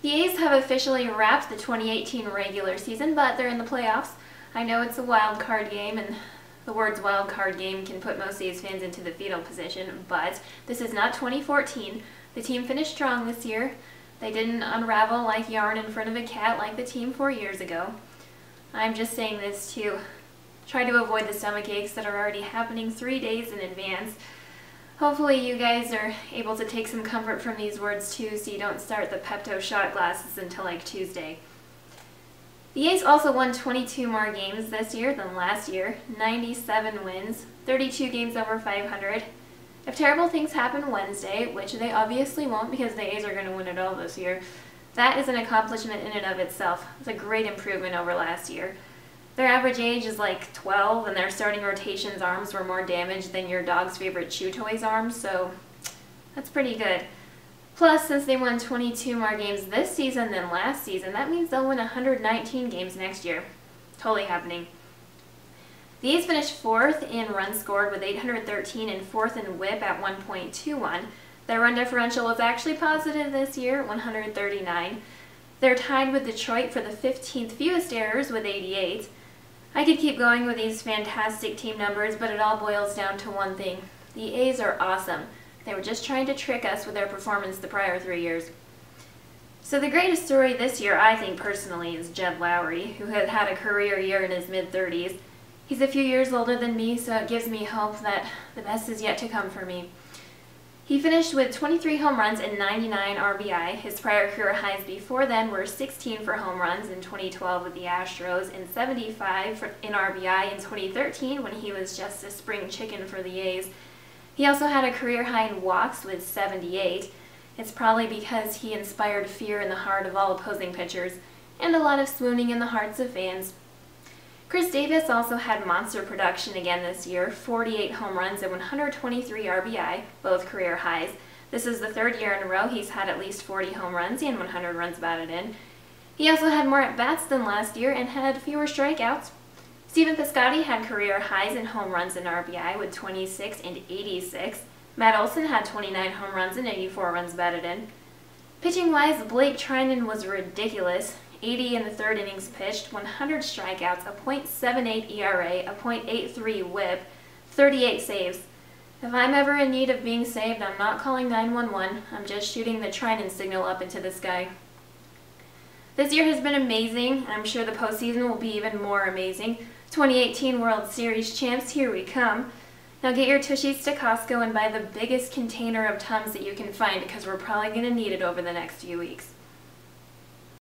The A's have officially wrapped the 2018 regular season, but they're in the playoffs. I know it's a wild card game, and the words wild card game can put most A's fans into the fetal position, but this is not 2014. The team finished strong this year. They didn't unravel like yarn in front of a cat like the team 4 years ago. I'm just saying this to try to avoid the stomach aches that are already happening 3 days in advance. Hopefully you guys are able to take some comfort from these words too, so you don't start the Pepto shot glasses until like Tuesday. The A's also won 22 more games this year than last year, 97 wins, 32 games over 500. If terrible things happen Wednesday, which they obviously won't because the A's are going to win it all this year, that is an accomplishment in and of itself. It's a great improvement over last year. Their average age is like 12, and their starting rotation's arms were more damaged than your dog's favorite chew toy's arms, so that's pretty good. Plus, since they won 22 more games this season than last season, that means they'll win 119 games next year. Totally happening. The A's finished 4th in runs scored with 813 and 4th in WHIP at 1.21. Their run differential was actually positive this year, 139. They're tied with Detroit for the 15th fewest errors with 88. I could keep going with these fantastic team numbers, but it all boils down to one thing. The A's are awesome. They were just trying to trick us with their performance the prior 3 years. So the greatest story this year, I think personally, is Jed Lowry, who has had a career year in his mid-30s. He's a few years older than me, so it gives me hope that the best is yet to come for me. He finished with 23 home runs and 99 RBI. His prior career highs before then were 16 for home runs in 2012 with the Astros and 75 in RBI in 2013 when he was just a spring chicken for the A's. He also had a career high in walks with 78. It's probably because he inspired fear in the heart of all opposing pitchers and a lot of swooning in the hearts of fans. Chris Davis also had monster production again this year, 48 home runs and 123 RBI, both career highs. This is the 3rd year in a row he's had at least 40 home runs and 100 runs batted in. He also had more at-bats than last year and had fewer strikeouts. Stephen Piscotty had career highs in home runs and RBI with 26 and 86. Matt Olson had 29 home runs and 84 runs batted in. Pitching-wise, Blake Trinan was ridiculous. 80 in the 3rd innings pitched, 100 strikeouts, a .78 ERA, a .83 WHIP, 38 saves. If I'm ever in need of being saved, I'm not calling 911. I'm just shooting the Trinan signal up into the sky. This year has been amazing. I'm sure the postseason will be even more amazing. 2018 World Series champs, here we come. Now get your tushies to Costco and buy the biggest container of Tums that you can find because we're probably going to need it over the next few weeks.